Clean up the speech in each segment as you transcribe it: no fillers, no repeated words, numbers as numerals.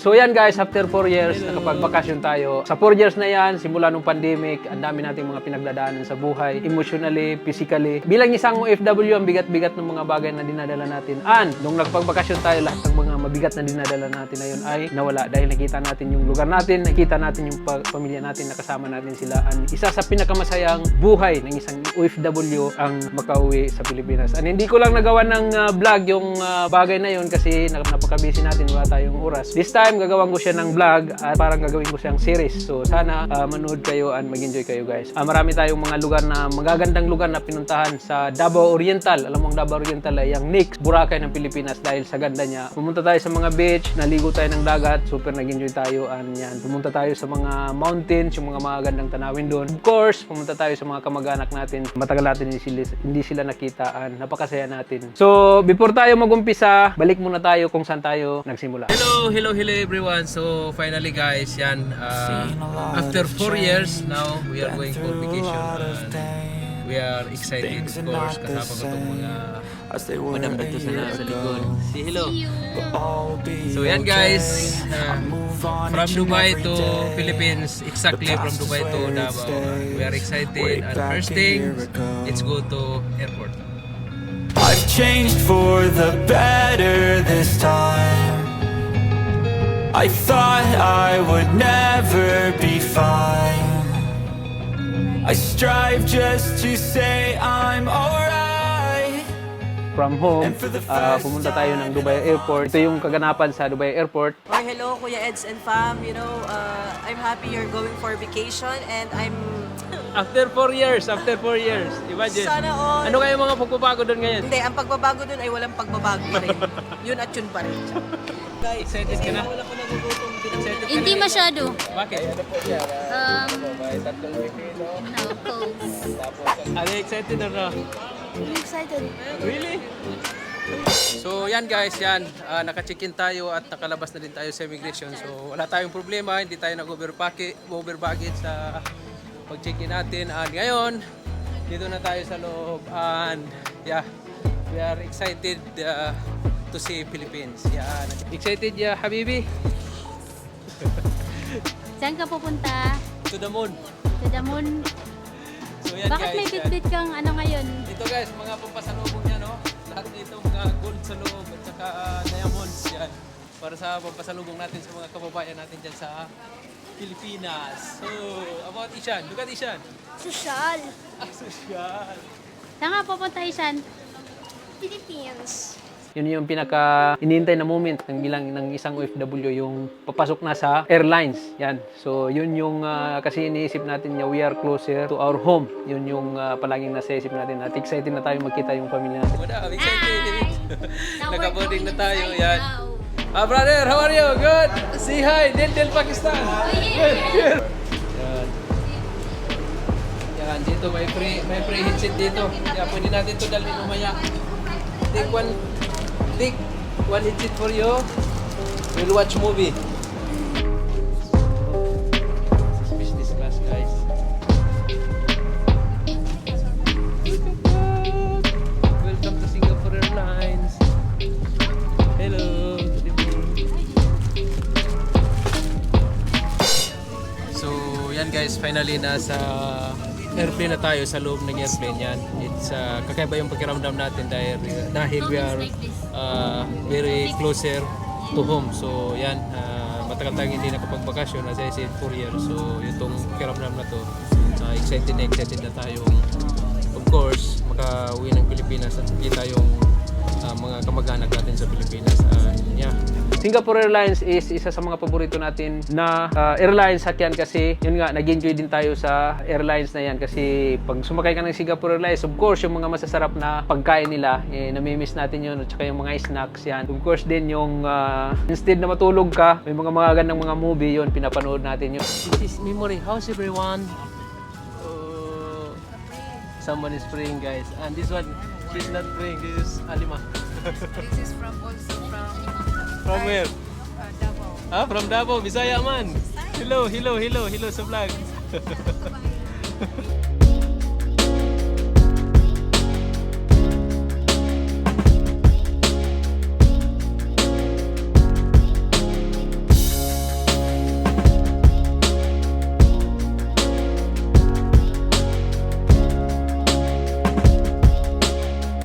So yan guys, after 4 years, nakapagbakasyon tayo. Sa 4 years na yan, simula nung pandemic, ang dami nating mga pinagdadaanan sa buhay, emotionally, physically. Bilang isang OFW, ang bigat-bigat ng mga bagay na dinadala natin. And, nung nagpagbakasyon tayo, lahat ng mga mabigat na dinadala natin na yun ay nawala. Dahil nakita natin yung lugar natin, nakita natin yung pamilya natin, nakasama natin sila. And isa sa pinakamasayang buhay ng isang OFW ang makauwi sa Pilipinas. And hindi ko lang nagawa ng vlog yung bagay na yun kasi napaka-busy natin, wala tayong oras. This time, gagawin ko siya ng vlog at parang gagawin ko siyang series. So sana manood kayo and mag-enjoy kayo guys. Marami tayong mga lugar na magagandang lugar na pinuntahan sa Davao Oriental. Alam mo ang Davao Oriental ay yung Nix, Boracay ng Pilipinas dahil sa ganda niya. Pumunta tayo sa mga beach, naligo tayo ng dagat, super nag-enjoy tayo and yan. Pumunta tayo sa mga mountains, yung mga magagandang tanawin doon. Of course, pumunta tayo sa mga kamag-anak natin. Matagal natin hindi sila nakita and napakasaya natin. So before tayo mag-umpisa, balik muna tayo kung saan tayo nagsimula. Hello everyone. So finally guys, yan after 4 years now we are going for vacation and we are excited of course kasama ko itong mga madam dito sa likod. Say hello. So yan guys, from Dubai to Philippines, exactly from Dubai to Davao. We are excited and first thing, let's go to airport. I've changed for the better this time. I thought I would never be fine. I strive just to say I'm alright. From home, pumunta tayo ng Dubai Airport. Ito yung kaganapan sa Dubai Airport. Oh, hello, Kuya Eds and fam. You know, I'm happy you're going for vacation and I'm... After 4 years, imagine. Sana all. Ano kaya mga pagbabago doon ngayon? Hindi, ang pagbabago dun ay walang pagbabago pa rin. Yun at yun pa rin. Guys, Excited ka na? wala ko nagugutom. Hindi masyado. Bakit? No, codes. Are you excited or no? I'm excited. Really? So yan guys, yan. Naka-check-in tayo at nakalabas na din tayo sa immigration. So wala tayong problema, hindi tayo nag-over-baggage sa pag-check-in natin. And ngayon, dito na tayo sa loob. And yeah, we are excited to see Philippines. Yan. Excited ya, Habibi? Saan ka pupunta? To the moon. To the moon? So yan Bakit may guys, yan. bitbit kang ano ngayon? Dito guys, mga pampasalubong niya, no? Lahat dito mga gold sa loob at saka diamonds yan. Para sa pampasalubong natin sa mga kababayan natin dyan sa Pilipinas. So, about Ishan. Look at Ishan. Social. Social. Saan ka pupunta, Ishan? Philippines. Yun yung pinaka-inintay na moment ng isang OFW, yung papasok na sa airlines. Yan. So, yun yung kasi iniisip natin niya, we are closer to our home. Yun yung palaging nasa isip natin. At excited na tayo magkita yung pamilya natin. Wala, excited. Naka-boarding na tayo. Yan. Brother, how are you? Good. Say hi. Del Pakistan. Good. Yan. Yan, dito may free headset dito. Kaya pwede natin ito dalhin umaya. Take one headset for you. We'll watch movie. This is business class, guys. Welcome to Singapore Airlines. Hello. Good evening. So, yan guys, finally nasa airplane na tayo, sa loob ng airplane yan. It's kakaiba yung pakiramdam natin dahil we are very closer to home. So yan, matagal tayong hindi nakapagbakasyon, as I said, 4 years. So itong pakiramdam na to, excited na tayo. Of course, makauwi ng Pilipinas at kita yung mga kamag-anak natin sa Pilipinas. Yeah. Singapore Airlines is isa sa mga paborito natin na airlines sakyan kasi yun nga, nag-enjoy din tayo sa airlines na yan kasi pag sumakay ka ng Singapore Airlines, of course, yung mga masasarap na pagkain nila, namimiss natin yun, at saka yung mga snacks yan. Of course din yung instead na matulog ka, may mga magagandang mga movie yun, pinapanood natin yun. This is memory. How's everyone? Someone is praying guys, and this one, she's not praying, this is Alima. This is from From where? Davao. From Davao, Bisaya man. Hello sa vlog.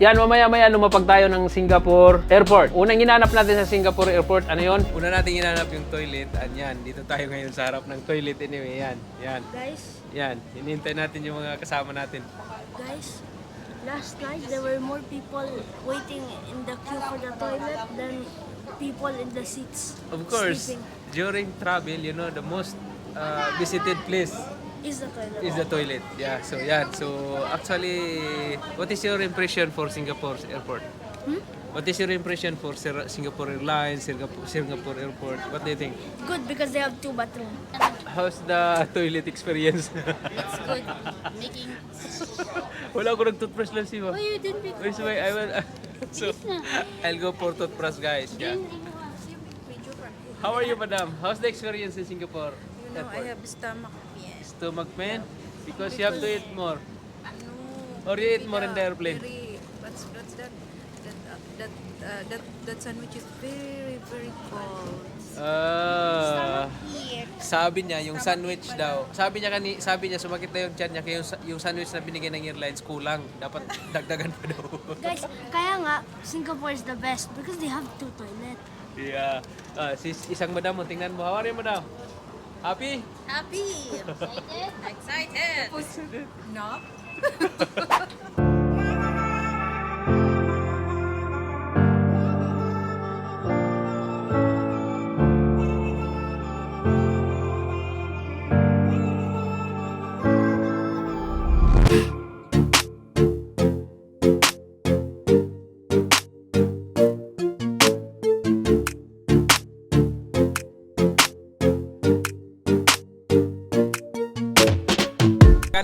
Yan, mamaya-maya lumapag tayo ng Singapore Airport. Unang hinanap natin sa Singapore Airport, ano yon? Una natin hinanap yung toilet. Yan, dito tayo ngayon sa harap ng toilet anyway. Yan. Guys, Yan, hinihintay natin yung mga kasama natin. guys, last night there were more people waiting in the queue for the toilet than people in the seats. Of course, sleeping. during travel, you know, the most visited place Is the toilet. is the toilet. Yeah, so yan. So actually, what is your impression for Singapore Airport? What is your impression for Singapore Airlines, Singapore Airport? What do you think? Good because they have 2 bathrooms. How's the toilet experience? It's good. Making... Wala ako nag-toothbrush lang siya. Oh, you didn't pick... Which way I will... So, I'll go for toothbrush, guys. Yeah. How are you, madam? How's the experience in Singapore? You know, I have stomach pain. Stomach pain? Because you have to eat more. Or you eat more in the airplane? Very, what's that? That sandwich is very, very cold. Sabi niya yung sandwich daw. Sabi niya sumakit na yung tiyan niya kaya yung sandwich na binigay ng airlines kulang. Dapat dagdagan pa daw. Guys, kaya nga, Singapore is the best because they have 2 toilets. Yeah. Isang madam mo, tingnan mo. How are you, madam? Happy? Happy! Excited! No?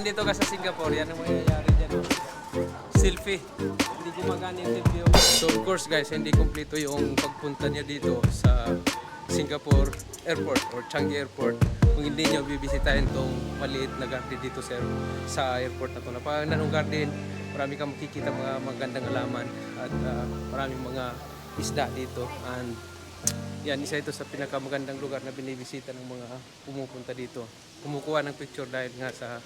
Dito ka sa Singapore, yan ang mangyayari dyan. Selfie. Hindi gumagana yung selfie. So of course guys, hindi kompleto yung pagpunta niya dito sa Singapore Airport or Changi Airport kung hindi niyo bibisitahin tong maliit na garden dito sa airport na to. Napakaganda ng garden, marami kang makikita mga magandang alaman at maraming mga isda dito. And yan, isa ito sa pinakamagandang lugar na binibisita ng mga pumupunta dito. Kumukuha ng picture dahil nga sa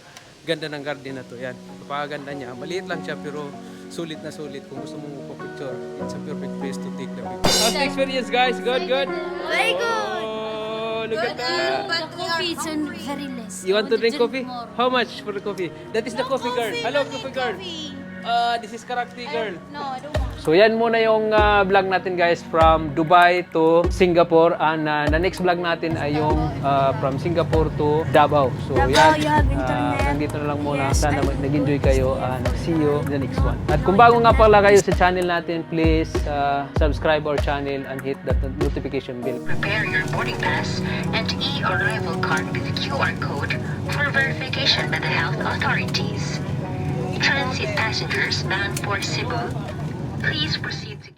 ganda ng garden na to. Yan, napakaganda niya. Maliit lang siya pero sulit na sulit. Kung gusto mong magpa-picture, it's a perfect place to take the picture. How's the experience, guys? Good? Very good! Oh, look at that. The coffee is very less. You want to drink coffee? More. How much for the coffee? That is the coffee girl. Hello, coffee girl. This is Karakti girl. No, I don't want. So yan muna yung vlog natin guys from Dubai to Singapore and the next vlog natin ay yung from Singapore to Davao. So Davao, yan, you have internet. nandito na lang muna. Yes, Sana nag-enjoy kayo and see you in the next one. At kung bago nga pala kayo sa channel natin, please subscribe our channel and hit that notification bell. Prepare your boarding pass and e-arrival card with QR code for verification by the health authorities. Transit passengers bound for Cebu, please proceed to